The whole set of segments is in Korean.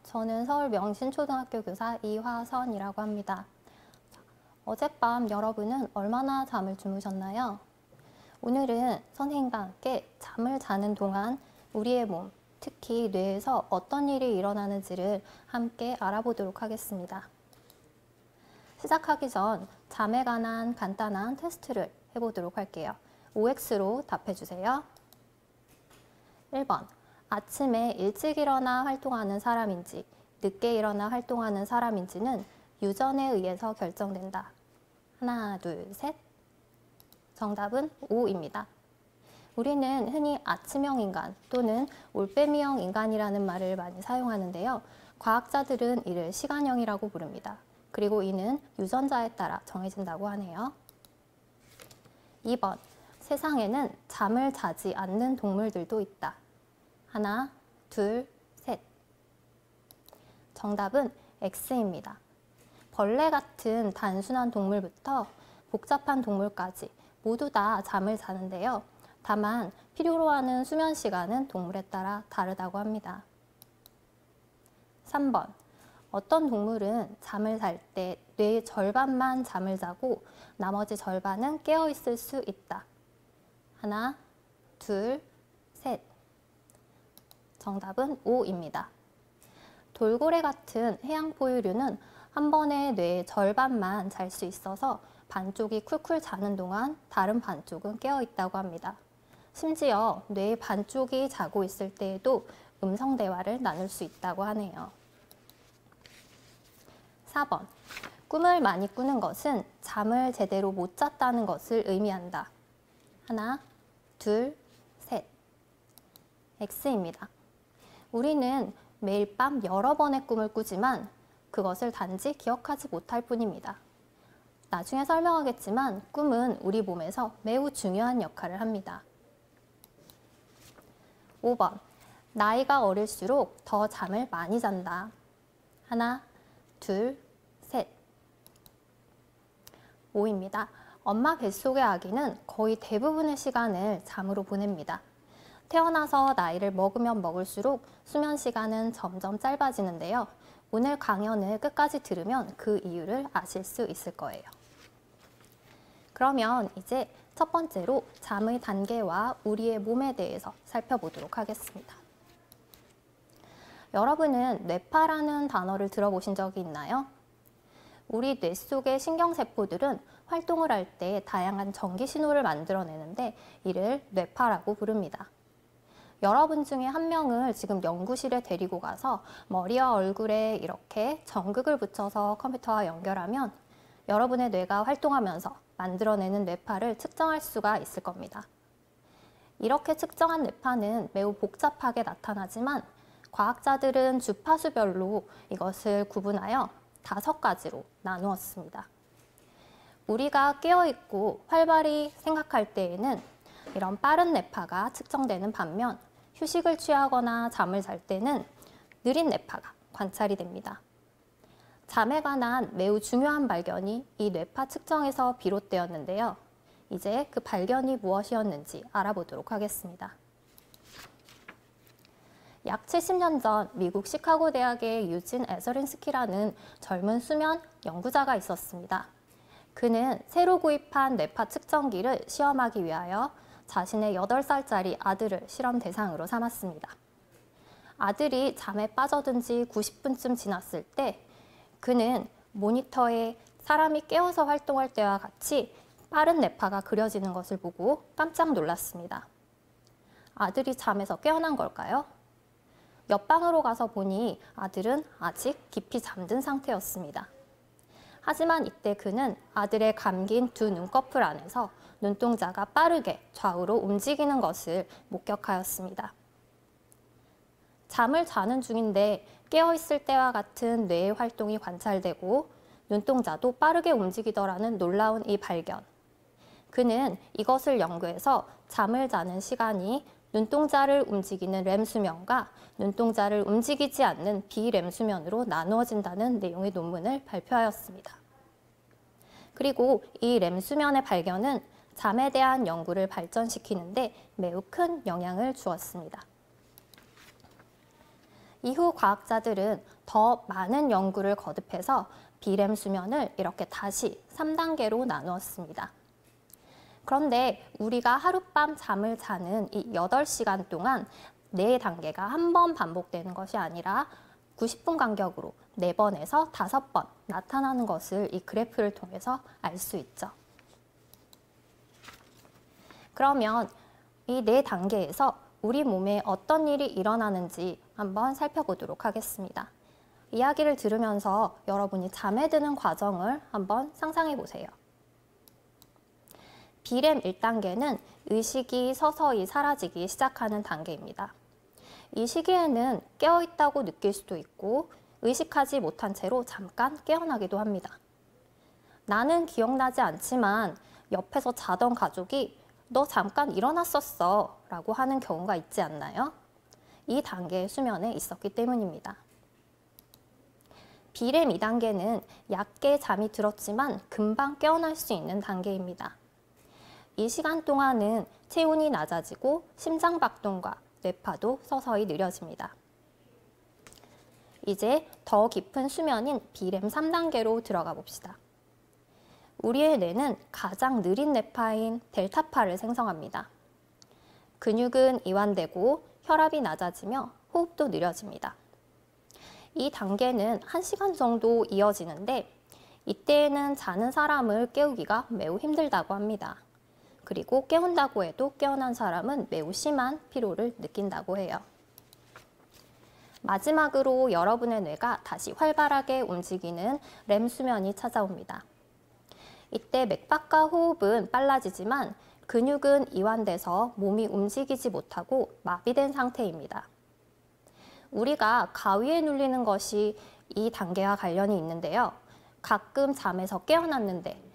저는 서울 명신초등학교 교사 이화선이라고 합니다. 어젯밤 여러분은 얼마나 잠을 주무셨나요? 오늘은 선생님과 함께 잠을 자는 동안 우리의 몸, 특히 뇌에서 어떤 일이 일어나는지를 함께 알아보도록 하겠습니다. 시작하기 전 잠에 관한 간단한 테스트를 해보도록 할게요. OX로 답해주세요. 1번, 아침에 일찍 일어나 활동하는 사람인지 늦게 일어나 활동하는 사람인지는 유전에 의해서 결정된다. 하나, 둘, 셋. 정답은 O입니다. 우리는 흔히 아침형 인간 또는 올빼미형 인간이라는 말을 많이 사용하는데요. 과학자들은 이를 시간형이라고 부릅니다. 그리고 이는 유전자에 따라 정해진다고 하네요. 2번, 세상에는 잠을 자지 않는 동물들도 있다. 하나, 둘, 셋. 정답은 X입니다. 벌레 같은 단순한 동물부터 복잡한 동물까지 모두 다 잠을 자는데요. 다만 필요로 하는 수면 시간은 동물에 따라 다르다고 합니다. 3번, 어떤 동물은 잠을 잘 때 뇌의 절반만 잠을 자고 나머지 절반은 깨어 있을 수 있다. 하나, 둘, 셋. 정답은 O입니다. 돌고래 같은 해양 포유류는 한 번에 뇌의 절반만 잘 수 있어서 반쪽이 쿨쿨 자는 동안 다른 반쪽은 깨어 있다고 합니다. 심지어 뇌의 반쪽이 자고 있을 때에도 음성 대화를 나눌 수 있다고 하네요. 4번, 꿈을 많이 꾸는 것은 잠을 제대로 못 잤다는 것을 의미한다. 하나, 둘, 셋. X입니다. 우리는 매일 밤 여러 번의 꿈을 꾸지만 그것을 단지 기억하지 못할 뿐입니다. 나중에 설명하겠지만 꿈은 우리 몸에서 매우 중요한 역할을 합니다. 5번, 나이가 어릴수록 더 잠을 많이 잔다. 하나, 둘, 셋. O입니다. 엄마 뱃속의 아기는 거의 대부분의 시간을 잠으로 보냅니다. 태어나서 나이를 먹으면 먹을수록 수면 시간은 점점 짧아지는데요. 오늘 강연을 끝까지 들으면 그 이유를 아실 수 있을 거예요. 그러면 이제 첫 번째로 잠의 단계와 우리의 몸에 대해서 살펴보도록 하겠습니다. 여러분은 뇌파라는 단어를 들어보신 적이 있나요? 우리 뇌 속의 신경세포들은 활동을 할 때 다양한 전기 신호를 만들어내는데 이를 뇌파라고 부릅니다. 여러분 중에 한 명을 지금 연구실에 데리고 가서 머리와 얼굴에 이렇게 전극을 붙여서 컴퓨터와 연결하면 여러분의 뇌가 활동하면서 만들어내는 뇌파를 측정할 수가 있을 겁니다. 이렇게 측정한 뇌파는 매우 복잡하게 나타나지만 과학자들은 주파수별로 이것을 구분하여 5가지로 나누었습니다. 우리가 깨어있고 활발히 생각할 때에는 이런 빠른 뇌파가 측정되는 반면 휴식을 취하거나 잠을 잘 때는 느린 뇌파가 관찰이 됩니다. 잠에 관한 매우 중요한 발견이 이 뇌파 측정에서 비롯되었는데요. 이제 그 발견이 무엇이었는지 알아보도록 하겠습니다. 약 70년 전 미국 시카고 대학의 유진 에서린스키라는 젊은 수면 연구자가 있었습니다. 그는 새로 구입한 뇌파 측정기를 시험하기 위하여 자신의 8살짜리 아들을 실험 대상으로 삼았습니다. 아들이 잠에 빠져든 지 90분쯤 지났을 때 그는 모니터에 사람이 깨어서 활동할 때와 같이 빠른 뇌파가 그려지는 것을 보고 깜짝 놀랐습니다. 아들이 잠에서 깨어난 걸까요? 옆방으로 가서 보니 아들은 아직 깊이 잠든 상태였습니다. 하지만 이때 그는 아들의 감긴 두 눈꺼풀 안에서 눈동자가 빠르게 좌우로 움직이는 것을 목격하였습니다. 잠을 자는 중인데 깨어있을 때와 같은 뇌의 활동이 관찰되고 눈동자도 빠르게 움직이더라는 놀라운 이 발견. 그는 이것을 연구해서 잠을 자는 시간이 눈동자를 움직이는 렘 수면과 눈동자를 움직이지 않는 비렘 수면으로 나누어진다는 내용의 논문을 발표하였습니다. 그리고 이 렘 수면의 발견은 잠에 대한 연구를 발전시키는데 매우 큰 영향을 주었습니다. 이후 과학자들은 더 많은 연구를 거듭해서 비렘 수면을 이렇게 다시 3단계로 나누었습니다. 그런데 우리가 하룻밤 잠을 자는 이 8시간 동안 4단계가 한 번 반복되는 것이 아니라 90분 간격으로 4번에서 5번 나타나는 것을 이 그래프를 통해서 알 수 있죠. 그러면 이 4단계에서 우리 몸에 어떤 일이 일어나는지 한번 살펴보도록 하겠습니다. 이야기를 들으면서 여러분이 잠에 드는 과정을 한번 상상해 보세요. 비렘 1단계는 의식이 서서히 사라지기 시작하는 단계입니다. 이 시기에는 깨어있다고 느낄 수도 있고 의식하지 못한 채로 잠깐 깨어나기도 합니다. 나는 기억나지 않지만 옆에서 자던 가족이 너 잠깐 일어났었어 라고 하는 경우가 있지 않나요? 이 단계의 수면에 있었기 때문입니다. 비렘 2단계는 얕게 잠이 들었지만 금방 깨어날 수 있는 단계입니다. 이 시간 동안은 체온이 낮아지고 심장박동과 뇌파도 서서히 느려집니다. 이제 더 깊은 수면인 비렘 3단계로 들어가 봅시다. 우리의 뇌는 가장 느린 뇌파인 델타파를 생성합니다. 근육은 이완되고 혈압이 낮아지며 호흡도 느려집니다. 이 단계는 1시간 정도 이어지는데 이때에는 자는 사람을 깨우기가 매우 힘들다고 합니다. 그리고 깨운다고 해도 깨어난 사람은 매우 심한 피로를 느낀다고 해요. 마지막으로 여러분의 뇌가 다시 활발하게 움직이는 렘 수면이 찾아옵니다. 이때 맥박과 호흡은 빨라지지만 근육은 이완돼서 몸이 움직이지 못하고 마비된 상태입니다. 우리가 가위에 눌리는 것이 이 단계와 관련이 있는데요. 가끔 잠에서 깨어났는데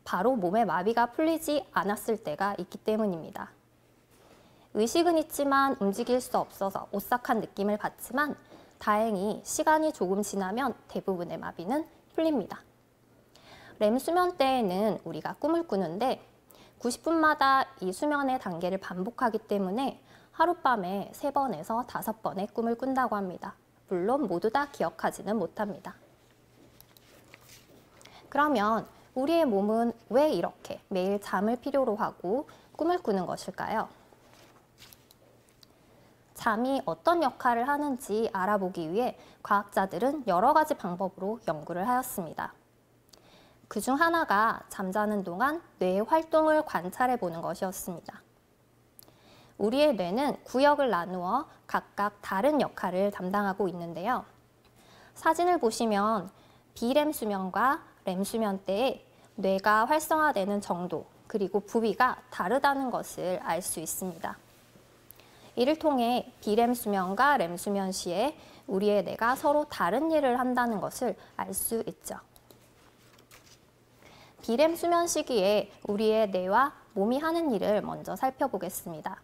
바로 몸의 마비가 풀리지 않았을 때가 있기 때문입니다. 의식은 있지만 움직일 수 없어서 오싹한 느낌을 받지만 다행히 시간이 조금 지나면 대부분의 마비는 풀립니다. 렘 수면 때에는 우리가 꿈을 꾸는데 90분마다 이 수면의 단계를 반복하기 때문에 하룻밤에 3번에서 5번의 꿈을 꾼다고 합니다. 물론 모두 다 기억하지는 못합니다. 그러면 우리의 몸은 왜 이렇게 매일 잠을 필요로 하고 꿈을 꾸는 것일까요? 잠이 어떤 역할을 하는지 알아보기 위해 과학자들은 여러 가지 방법으로 연구를 하였습니다. 그중 하나가 잠자는 동안 뇌의 활동을 관찰해 보는 것이었습니다. 우리의 뇌는 구역을 나누어 각각 다른 역할을 담당하고 있는데요. 사진을 보시면 비렘 수면과 렘 수면 때에 뇌가 활성화되는 정도 그리고 부위가 다르다는 것을 알 수 있습니다. 이를 통해 비렘 수면과 렘 수면 시에 우리의 뇌가 서로 다른 일을 한다는 것을 알 수 있죠. 비렘 수면 시기에 우리의 뇌와 몸이 하는 일을 먼저 살펴보겠습니다.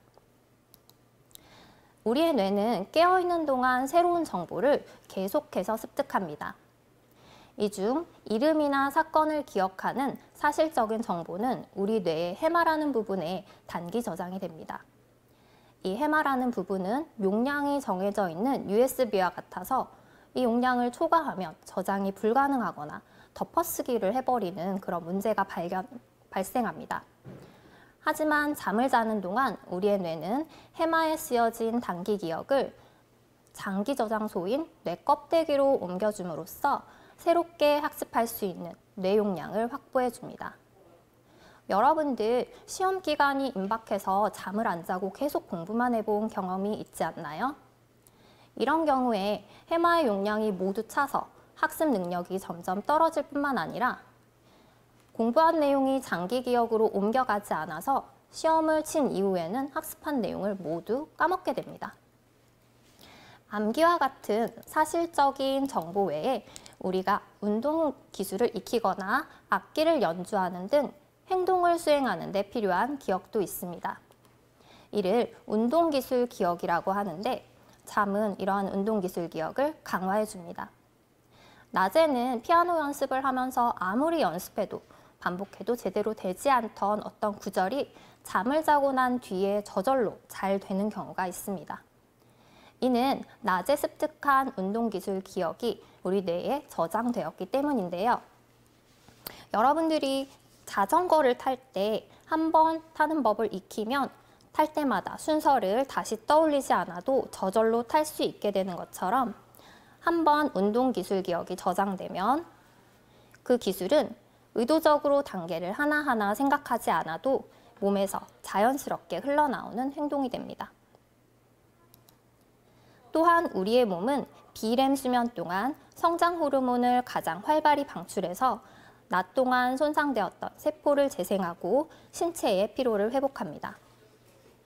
우리의 뇌는 깨어있는 동안 새로운 정보를 계속해서 습득합니다. 이 중 이름이나 사건을 기억하는 사실적인 정보는 우리 뇌의 해마라는 부분에 단기 저장이 됩니다. 이 해마라는 부분은 용량이 정해져 있는 USB와 같아서 이 용량을 초과하면 저장이 불가능하거나 덮어쓰기를 해버리는 그런 문제가 발생합니다. 하지만 잠을 자는 동안 우리의 뇌는 해마에 쓰여진 단기 기억을 장기 저장소인 뇌 껍데기로 옮겨줌으로써 새롭게 학습할 수 있는 뇌 용량을 확보해 줍니다. 여러분들 시험 기간이 임박해서 잠을 안 자고 계속 공부만 해본 경험이 있지 않나요? 이런 경우에 해마의 용량이 모두 차서 학습 능력이 점점 떨어질 뿐만 아니라 공부한 내용이 장기 기억으로 옮겨가지 않아서 시험을 친 이후에는 학습한 내용을 모두 까먹게 됩니다. 암기와 같은 사실적인 정보 외에 우리가 운동 기술을 익히거나 악기를 연주하는 등 행동을 수행하는 데 필요한 기억도 있습니다. 이를 운동기술 기억이라고 하는데 잠은 이러한 운동기술 기억을 강화해 줍니다. 낮에는 피아노 연습을 하면서 아무리 연습해도 반복해도 제대로 되지 않던 어떤 구절이 잠을 자고 난 뒤에 저절로 잘 되는 경우가 있습니다. 이는 낮에 습득한 운동기술 기억이 우리 뇌에 저장되었기 때문인데요. 여러분들이 자전거를 탈 때 한 번 타는 법을 익히면 탈 때마다 순서를 다시 떠올리지 않아도 저절로 탈 수 있게 되는 것처럼 한 번 운동기술 기억이 저장되면 그 기술은 의도적으로 단계를 하나하나 생각하지 않아도 몸에서 자연스럽게 흘러나오는 행동이 됩니다. 또한 우리의 몸은 비렘 수면 동안 성장 호르몬을 가장 활발히 방출해서 낮 동안 손상되었던 세포를 재생하고 신체의 피로를 회복합니다.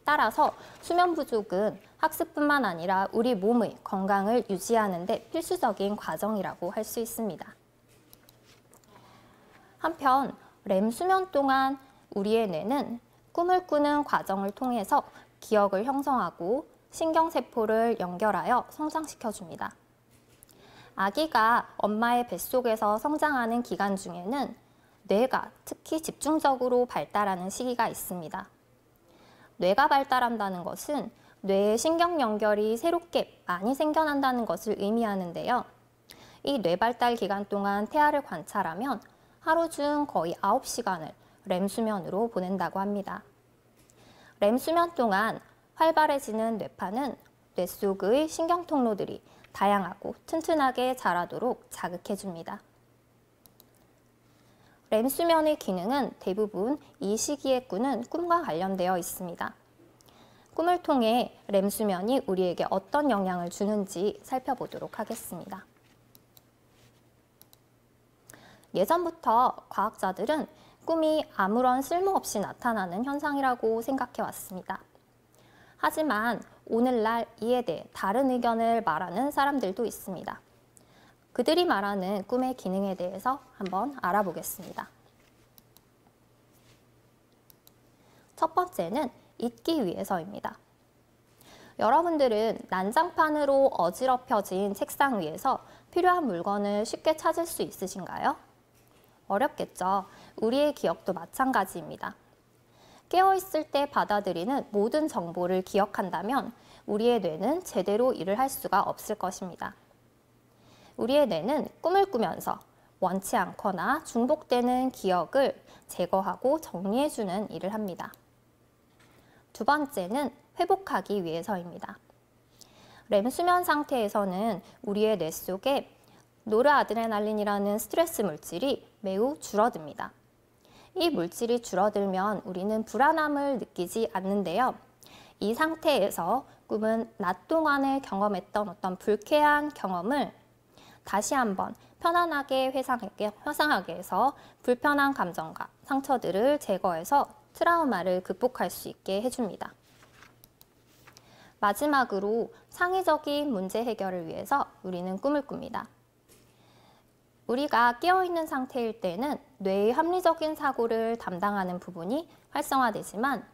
따라서 수면 부족은 학습뿐만 아니라 우리 몸의 건강을 유지하는 데 필수적인 과정이라고 할 수 있습니다. 한편 렘 수면 동안 우리의 뇌는 꿈을 꾸는 과정을 통해서 기억을 형성하고 신경세포를 연결하여 성장시켜줍니다. 아기가 엄마의 뱃속에서 성장하는 기간 중에는 뇌가 특히 집중적으로 발달하는 시기가 있습니다. 뇌가 발달한다는 것은 뇌의 신경 연결이 새롭게 많이 생겨난다는 것을 의미하는데요. 이 뇌 발달 기간 동안 태아를 관찰하면 하루 중 거의 9시간을 렘 수면으로 보낸다고 합니다. 렘 수면 동안 활발해지는 뇌파는 뇌 속의 신경 통로들이 다양하고 튼튼하게 자라도록 자극해줍니다. 렘 수면의 기능은 대부분 이 시기에 꾸는 꿈과 관련되어 있습니다. 꿈을 통해 렘 수면이 우리에게 어떤 영향을 주는지 살펴보도록 하겠습니다. 예전부터 과학자들은 꿈이 아무런 쓸모없이 나타나는 현상이라고 생각해 왔습니다. 하지만 오늘날 이에 대해 다른 의견을 말하는 사람들도 있습니다. 그들이 말하는 꿈의 기능에 대해서 한번 알아보겠습니다. 첫 번째는 잊기 위해서입니다. 여러분들은 난장판으로 어지럽혀진 책상 위에서 필요한 물건을 쉽게 찾을 수 있으신가요? 어렵겠죠. 우리의 기억도 마찬가지입니다. 깨어있을 때 받아들이는 모든 정보를 기억한다면 우리의 뇌는 제대로 일을 할 수가 없을 것입니다. 우리의 뇌는 꿈을 꾸면서 원치 않거나 중복되는 기억을 제거하고 정리해주는 일을 합니다. 두 번째는 회복하기 위해서입니다. 렘 수면 상태에서는 우리의 뇌 속에 노르아드레날린이라는 스트레스 물질이 매우 줄어듭니다. 이 물질이 줄어들면 우리는 불안함을 느끼지 않는데요. 이 상태에서 꿈은 낮 동안에 경험했던 어떤 불쾌한 경험을 다시 한번 편안하게 회상하게 해서 불편한 감정과 상처들을 제거해서 트라우마를 극복할 수 있게 해줍니다. 마지막으로 창의적인 문제 해결을 위해서 우리는 꿈을 꿉니다. 우리가 깨어있는 상태일 때는 뇌의 합리적인 사고를 담당하는 부분이 활성화되지만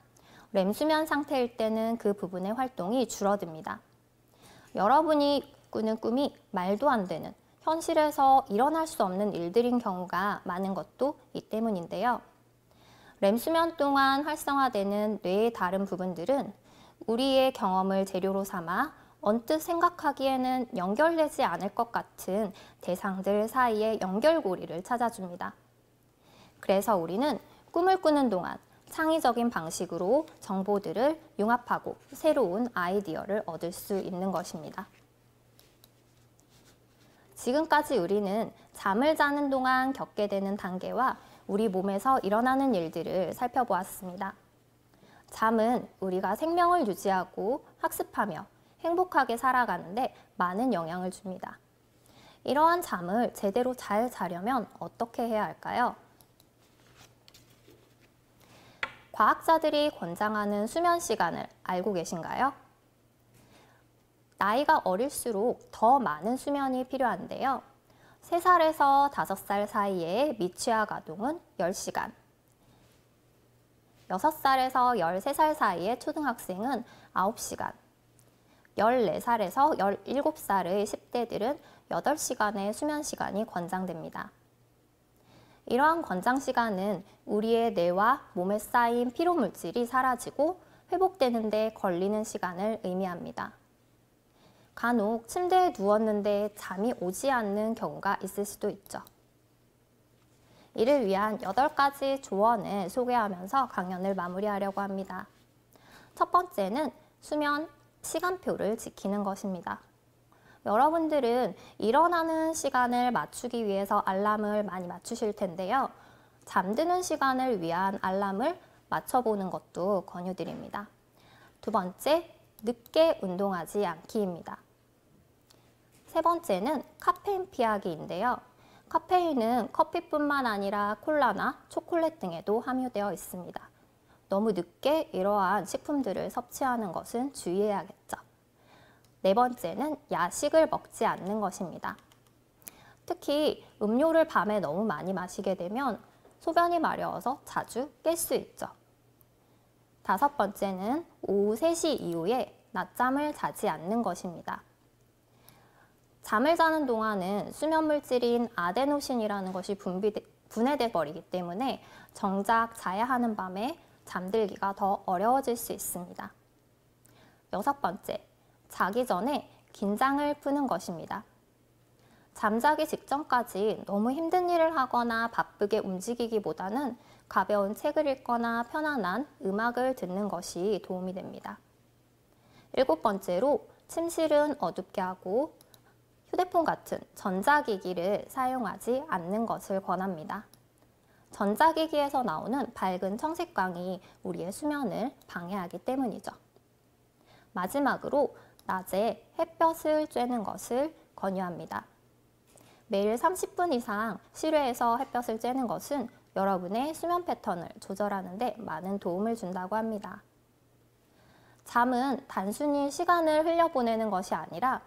렘 수면 상태일 때는 그 부분의 활동이 줄어듭니다. 여러분이 꾸는 꿈이 말도 안 되는 현실에서 일어날 수 없는 일들인 경우가 많은 것도 이 때문인데요. 렘 수면 동안 활성화되는 뇌의 다른 부분들은 우리의 경험을 재료로 삼아 언뜻 생각하기에는 연결되지 않을 것 같은 대상들 사이의 연결고리를 찾아줍니다. 그래서 우리는 꿈을 꾸는 동안 창의적인 방식으로 정보들을 융합하고 새로운 아이디어를 얻을 수 있는 것입니다. 지금까지 우리는 잠을 자는 동안 겪게 되는 단계와 우리 몸에서 일어나는 일들을 살펴보았습니다. 잠은 우리가 생명을 유지하고 학습하며 행복하게 살아가는데 많은 영향을 줍니다. 이러한 잠을 제대로 잘 자려면 어떻게 해야 할까요? 과학자들이 권장하는 수면 시간을 알고 계신가요? 나이가 어릴수록 더 많은 수면이 필요한데요. 3살에서 5살 사이의 미취학 아동은 10시간, 6살에서 13살 사이의 초등학생은 9시간, 14살에서 17살의 10대들은 8시간의 수면 시간이 권장됩니다. 이러한 권장 시간은 우리의 뇌와 몸에 쌓인 피로 물질이 사라지고 회복되는 데 걸리는 시간을 의미합니다. 간혹 침대에 누웠는데 잠이 오지 않는 경우가 있을 수도 있죠. 이를 위한 8가지 조언을 소개하면서 강연을 마무리하려고 합니다. 첫 번째는 수면 시간표를 지키는 것입니다. 여러분들은 일어나는 시간을 맞추기 위해서 알람을 많이 맞추실 텐데요. 잠드는 시간을 위한 알람을 맞춰보는 것도 권유드립니다. 두 번째, 늦게 운동하지 않기입니다. 세 번째는 카페인 피하기인데요. 카페인은 커피뿐만 아니라 콜라나 초콜릿 등에도 함유되어 있습니다. 너무 늦게 이러한 식품들을 섭취하는 것은 주의해야겠죠. 네 번째는 야식을 먹지 않는 것입니다. 특히 음료를 밤에 너무 많이 마시게 되면 소변이 마려워서 자주 깰 수 있죠. 다섯 번째는 오후 3시 이후에 낮잠을 자지 않는 것입니다. 잠을 자는 동안은 수면 물질인 아데노신이라는 것이 분해돼 버리기 때문에 정작 자야 하는 밤에 잠들기가 더 어려워질 수 있습니다. 여섯 번째, 자기 전에 긴장을 푸는 것입니다. 잠자기 직전까지 너무 힘든 일을 하거나 바쁘게 움직이기보다는 가벼운 책을 읽거나 편안한 음악을 듣는 것이 도움이 됩니다. 일곱 번째로 침실은 어둡게 하고 휴대폰 같은 전자기기를 사용하지 않는 것을 권합니다. 전자기기에서 나오는 밝은 청색광이 우리의 수면을 방해하기 때문이죠. 마지막으로 낮에 햇볕을 쬐는 것을 권유합니다. 매일 30분 이상 실외에서 햇볕을 쬐는 것은 여러분의 수면 패턴을 조절하는 데 많은 도움을 준다고 합니다. 잠은 단순히 시간을 흘려보내는 것이 아니라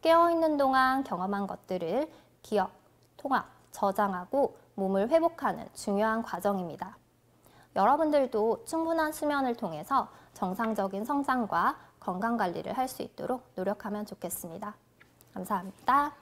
깨어있는 동안 경험한 것들을 기억, 통합, 저장하고 몸을 회복하는 중요한 과정입니다. 여러분들도 충분한 수면을 통해서 정상적인 성장과 건강 관리를 할 수 있도록 노력하면 좋겠습니다. 감사합니다.